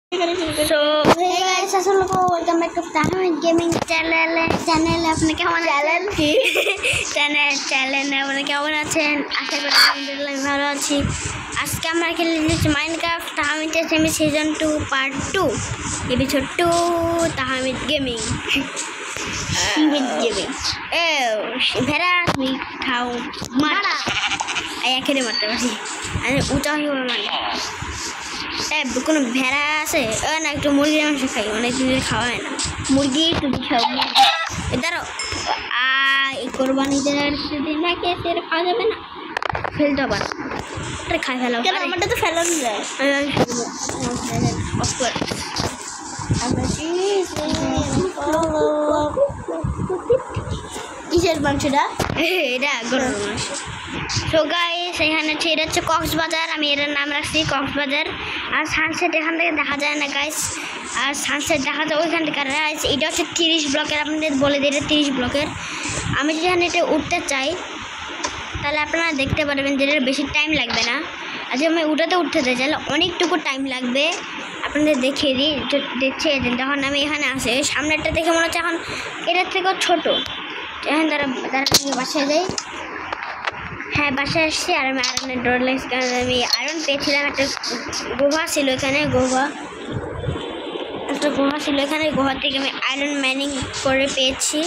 So hey guys, assalamualaikum, welcome back to Tahamid Gaming channel. আপনি কেমন আছেন? Channel আপনি কেমন আছেন? আশা করি আলহামদুলিল্লাহ ভালো আছি। আজকে আমরা খেলে দিচ্ছি Minecraft Tahmid semi season 2 part 2 episode 2 Tahmid gaming. ভেড়া তুমি খাও মারা এখানে মারতে পারি আমি উঁচা হয়ে মানে কোনো ভেড়া আছে না একটু মুরগির মাংস খাই অনেক দিন খাওয়া হয় না মুরগি তুমি খাও ধরো এই কোরবানিদের দিন না কে খাওয়া যাবে না ফেলতে আবার খাই ফেলাও আমারটা তো ফেলানো যায় কিসের মাংসটা এটা গরুর মাংস। সো গাইস এখানে এটা হচ্ছে কক্সবাজার, আমি এর নাম রাখছি কক্সবাজার। আর সানসেট এখান থেকে দেখা যায় না গাইস, আর সানসেট দেখা যায় ওইখান থেকে গাইস। এটা হচ্ছে 30 ব্লকের, আপনাদের বলে দিই এটা 30 ব্লকের। আমি যেখানে এটা উঠতে চাই তাহলে আপনারা দেখতে পারবেন যে এর বেশি টাইম লাগবে না। আর যে আমি উঠতে চাই তাহলে অনেকটুকু টাইম লাগবে। আপনাদের দেখিয়ে দিই, দেখছে যখন আমি এখানে আসি সামনেরটা দেখে মনে হচ্ছে এখন এটার থেকেও ছোটো। এখন তারা বাসায় যাই, হ্যাঁ বাসায় আসছি। আর আমি আয়রনের ডোর লাগছি কারণ আমি আয়রন পেয়েছিলাম, একটা গুহা ছিল এখানে, একটা গুহা ছিল এখানে, গুহা থেকে আমি আয়রন মাইনিং করে পেয়েছি।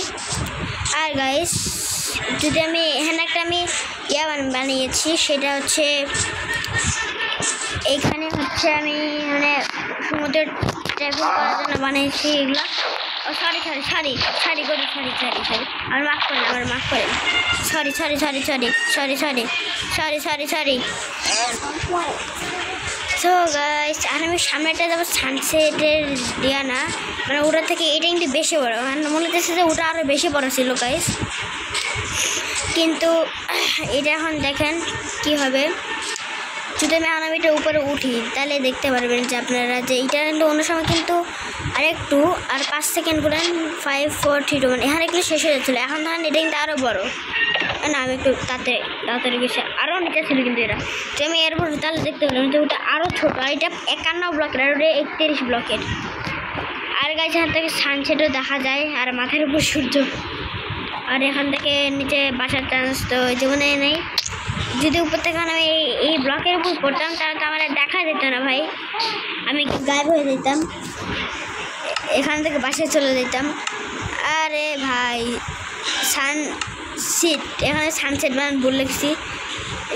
আর গাইস যদি আমি এখানে একটা আমি বানিয়েছি, সেটা হচ্ছে এইখানে হচ্ছে আমি মানে সমুদ্রের ট্রাভেল করার জন্য বানিয়েছি এগুলো। সরি আমার মাফ করেন সরি। সো গাইস আর আমি সামনেটা যাবো সানসেটের দিয়া না, মানে ওটা থেকে এটা কিন্তু বেশি বড়, মানে মনে হচ্ছে যে ওটা আরও বেশি বড় ছিল গাইস। কিন্তু এটা এখন দেখেন কি হবে, যদি আমি এটা উপরে উঠি তাহলে দেখতে পারবেন যে আপনারা যে এইটা কিন্তু অন্য সময় কিন্তু আরেকটু আর 5 সেকেন্ড করে 5 4 3 2 মানে এখানে একটু শেষ হয়ে যাচ্ছিলো। এখন ধরেন এটা কিন্তু আরও বড় না, আমি একটু তাড়াতাড়ি গেছি, আরও নিচে ছিল কিন্তু এটা তো আমি এরপর তাহলে দেখতে পেলাম যে ওটা আরও ছোটো। আর এটা 51 ব্লকের আর ওটা 31 ব্লকের। আর গাছ এখান থেকে সানসেটও দেখা যায় আর মাথার উপর সূর্য। আর এখান থেকে নিচে বাসার চান্স তো জীবনে নেই। যদি উপর থেকে আমি এই ব্লকের উপর পড়তাম তাহলে তো আমার দেখা যেত না ভাই, আমি গায়েব হয়ে যেতাম, এখান থেকে বাসায় চলে যেতাম। আরে ভাই সানসেট, এখানে সানসেট মানে ভুল লিখছি,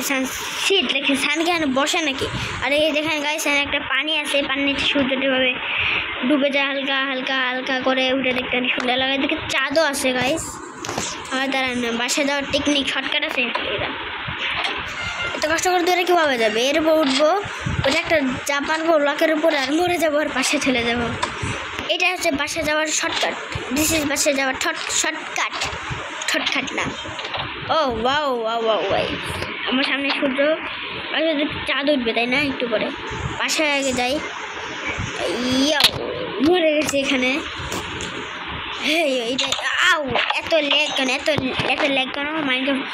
সানসেট লিখছি, সান কি এখানে বসে নাকি? আর এই দেখেন গাইস এখানে একটা পানি আছে, পানিতে সূর্যটিভাবে ডুবে যায় হালকা হালকা করে, উঠে দেখতে অনেক সুন্দর লাগে। দেখে চাঁদও আছে গাইস। আমার দাঁড়ান বাসায় যাওয়ার টেকনিক শর্টকাট আছে, এটা এত কষ্ট করে ধরে কীভাবে যাবে? এর উপর উঠবো, ওটা একটা চাপানবো লকের উপরে আর মরে যাবো আর পাশে চলে যাবো। এটা হচ্ছে বাসা যাওয়ার শর্টকাট, দিস ইজ বাসা যাওয়ার শর্টকাট না। ও ওয়াও ভাই আমার সামনে সূর্য, চাঁদ উঠবে তাই না? একটু পরে বাসায় আগে যাই। ইয়াও মরে গেছে এখানে। এইটা আউ এত লেগ কেন মাইনক্রাফট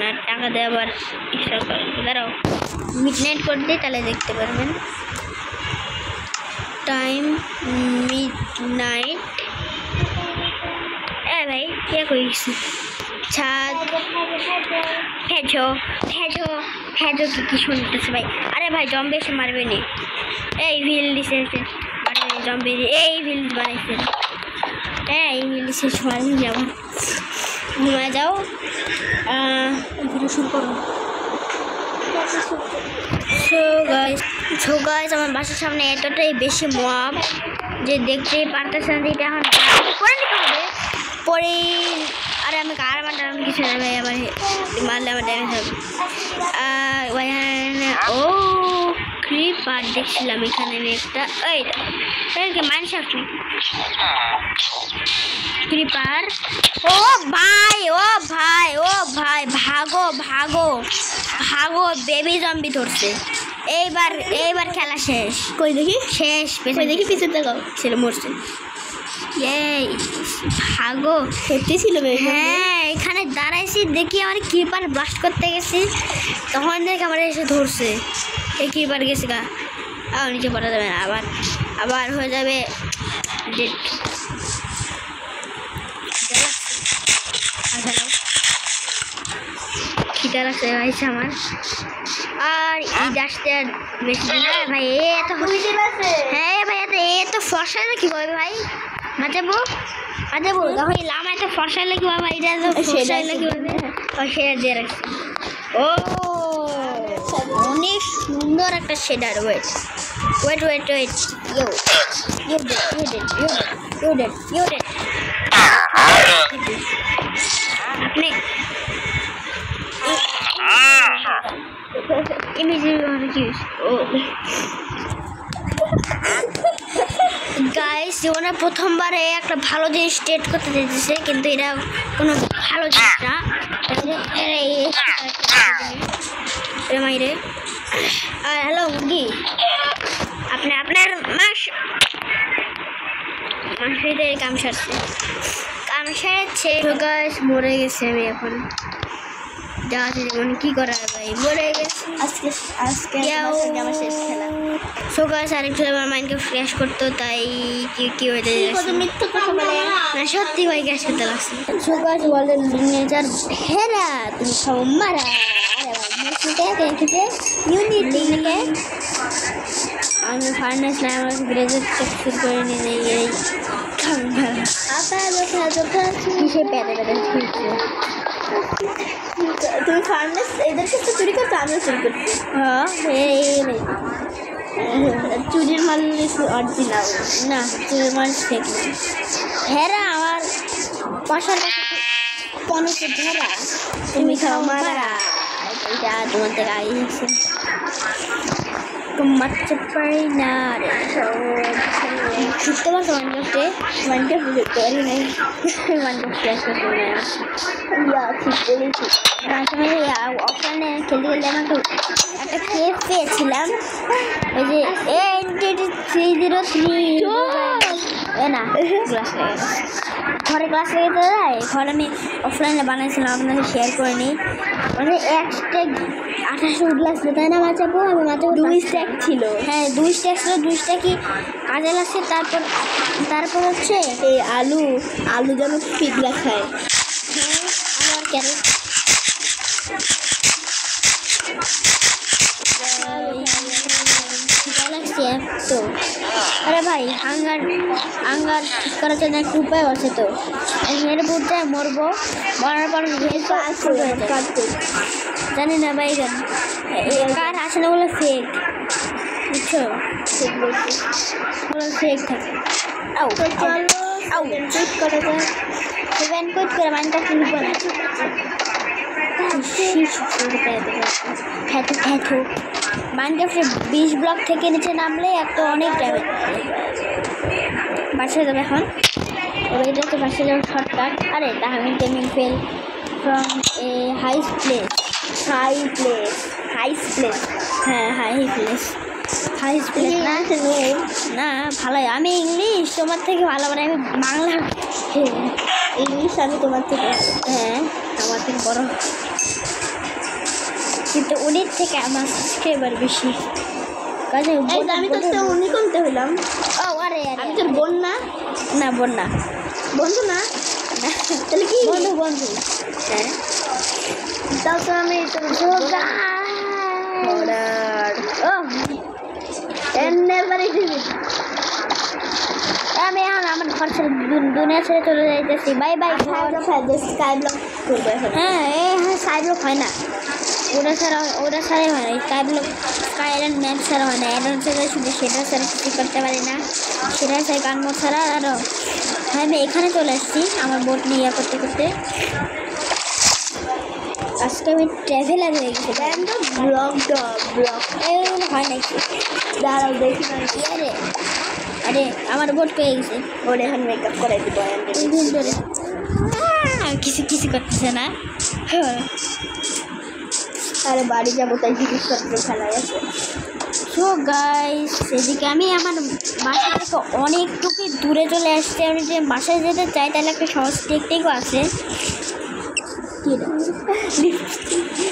না টাকা দেয় আবার এক্সট্রা করে। দাঁড়াও মিডনাইট করে দিই তাহলে দেখতে পারবেন। Time midnight. ভাই কে করেছি ছাদ ভেজো কি শুনতেছে ভাই? আরে ভাই জম্বি এসে মারবে নি, এই ভিল দিছে জম্বি, এই ভিল বানাইছে, এই ভিল দিছে মারবে নি। আবার ঘুমায় যাও, শুরু করো। সো গাইস আমার বাসার সামনে এতটাই বেশি মব যে দেখতেই পারতেছেন যে এটা এখন করে নিতে হবে পরে। আরে আমি আমি কিছু না ভাই, আমার মারলে আমার ড্যামেজ হবে। ও ক্রিপার দেখছিলাম এখানে আমি একটা, এইটা মানুষ আপনি ক্রিপার। ও ভাই ভাগো বেবি জম্বি ধরছে। এইবার খেলা শেষ, কই দেখি শেষ, দেখি পিছনে দেখাও ছিল মরছে। ভাগো সত্যি ছিল, হ্যাঁ এখানে দাঁড়াইছি দেখি আমার কিপার ব্লাস্ট করতে গেছি, তখন দেখে আমার এসে ধরছে। এই কিপার গেছে গা নিচে পড়া যাবে না, আবার আবার হয়ে যাবে ডেট। খিদা লাগছে ভাই আমার, আর ঈদ আসতে আর বেশি দিন না ভাই। এত হ্যাঁ ভাই, এত ফর্সা হলে কীভাবে ভাই? মাজাবো তখন লামা এত ফর্সা হলে কীভাবে ভাই? এটা এত ফর্সা হলে কীভাবে? সেটা দিয়ে রাখছি। ও অনেক সুন্দর একটা শেডার। ওয়েট গাইস, জীবনে প্রথমবারে একটা ভালো জিনিস টেস্ট করতে দিতেছে, কিন্তু এটা কোনো ভালো জিনিস না। হ্যালো মুরগি, আপনার মাংসতে কাম সারছে গাইস। মরে গেছে। আমি এখন যা আছে জীবনে কি করা ভাই, মরে গেছে আজকে আমার শেষ খেলা। সো গাইস, আরেকটু আমার মাইন্ডকে ফ্রেশ করতো, তাই কি হয়েছে না, সত্যি ভাই গ্যাস করতে লাগছে। সো গাইস, ওয়ার্ল্ডের নেচার হেরা তুমি সব মারা আমি ফার্নেস না, আমার গ্রেজের চেক করে নিয়ে এই তুমি ফার্নেস এদের কাছে চুরি করছো, আমিও চুরি করছি। হ্যাঁ, চুরির মাল অরিজিনাল না, চুরির মাল ফেক। হেরা আমার বাসার পনেরো ধরা তুমি খাও মারা, এটা তোমার থেকে আগে গেছে। মারতে পারি না রে, ছুটতে পারছো মাইন্ডে বুঝতে পারি নাই, মাইন্ডে ফ্রেশ করতে অফলাইনে খেলতে আমাকে একটা কেপ পেয়েছিলাম, ওই যে 303 না ক্লাস লেগে ঘরে ক্লাস লেগে যায়। ঘরে আমি অফলাইনে বানাইছিলাম, আপনাকে শেয়ার করে নিই। মানে এক স্ট্যাক 2800 উঠলে আসলো, তাই না মাচাবো? আমি মাচাবো 2 স্ট্যাক ছিল। হ্যাঁ 2 স্ট্যাক ছিল, 2 স্ট্যাকই কাজে লাগছে। তারপর হচ্ছে এই আলু যেন পিগলা খায়। হ্যাঁ আমার কেন তো আরে ভাই, আঙ্গার ঠিক করার জন্য একটা উপায় আছে তো। মেরে বুঝতে মরবো, মরার পর জানি না ভাই, কার আসে না বলে ফেক, বুঝছো? ফেক থাকে। করে মাইনটা কিনবো না, মাইনক্রাফটে 20 ব্লক থেকে নিচে নামলে একটা অনেক ড্যামেজ বাসে যাবে। এখন এটা তো বাসে যাবে শর্টকাট। আরে Tahmid gaming fell from a high place. হ্যাঁ হাই প্লেস না ভালোই। আমি ইংলিশ তোমার থেকে ভালো, মানে আমি বাংলা ইংলিশ আমি তোমার থেকে, হ্যাঁ আমার থেকে বড়, কিন্তু উনির থেকে আমার সাবস্ক্রাইবার বেশি। কাজে আমি তো উনি কমতে হইলাম। ও আরে আমি তোর বোন না? না বোন না, বন্ধু না, তাহলে কি বন্ধু? হ্যাঁ তাও তো আমি তোর আমি এখন আমার ঘর ছেড়ে দুনিয়া ছেড়ে চলে যাইতেছি। Bye bye. স্কাই ব্লক করবো। হ্যাঁ স্কাই ব্লক হয় না, ওটা ছাড়াই হয় না। স্কাই আইল্যান্ড ম্যাপ ছাড়া হয় না। অ্যাডভান্স ছাড়া শুধু সেটা ছাড়া কিছু করতে পারি না, সেটা ছাড়া গান মোড ছাড়া। আরও হ্যাঁ আমি এখানে চলে আসছি আমার বোট নিয়ে ইয়া করতে করতে। আজকে আমি ট্রাভেলার হয়ে গেছি। ব্লগ এগুলো হয় নাকি? দাঁড়াও দেখি না কি। আরে আমার বোট পেয়ে গেছে, ওর এখন মেকআপ করাই দিব ধরে। কিছু করতেছে না। আরে বাড়ি যাবো, তাই জিনিসপত্র খেলায় আছে। সো গাইস, এদিকে আমি আমার বাসা থেকে অনেকটুকু দূরে চলে আসছি। আমি যে বাসায় যেতে চাই তাহলে একটা সহজ টেকনিকও আছে।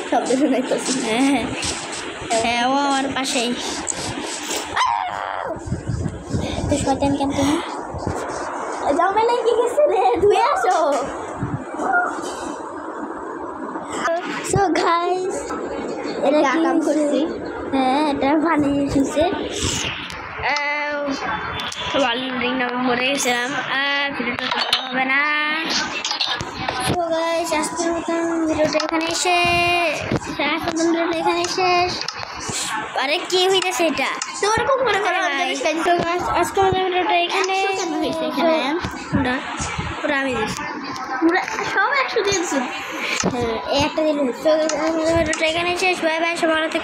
শব্দ শোনাইতেছি। হ্যাঁ ও আমার পাশেই। শয়তান কেন তুমি জঙ্গলে কি গেছে রে ধুয়ে আসো সো গাইস এটা এটা কাম করছি হ্যাঁ এটা পানি এসেছে ভালো রিং নামে মরে গেছিলাম ভিডিওটা করা হবে না সো গাইস আজকের মতন ভিডিওটা এখানে শেষ আরে কি হইতেছে এটা তোর খুব মনে করো তো guys, আজকের মতন ভিডিওটা এখানে কেন হয়েছে এখানে না পুরো আমি দিচ্ছি সব 100 দিয়ে দিচ্ছি হ্যাঁ এই একটা দিন ভিডিওটা এখানে শেষ বাই বাই সবাই ভালো থেকো।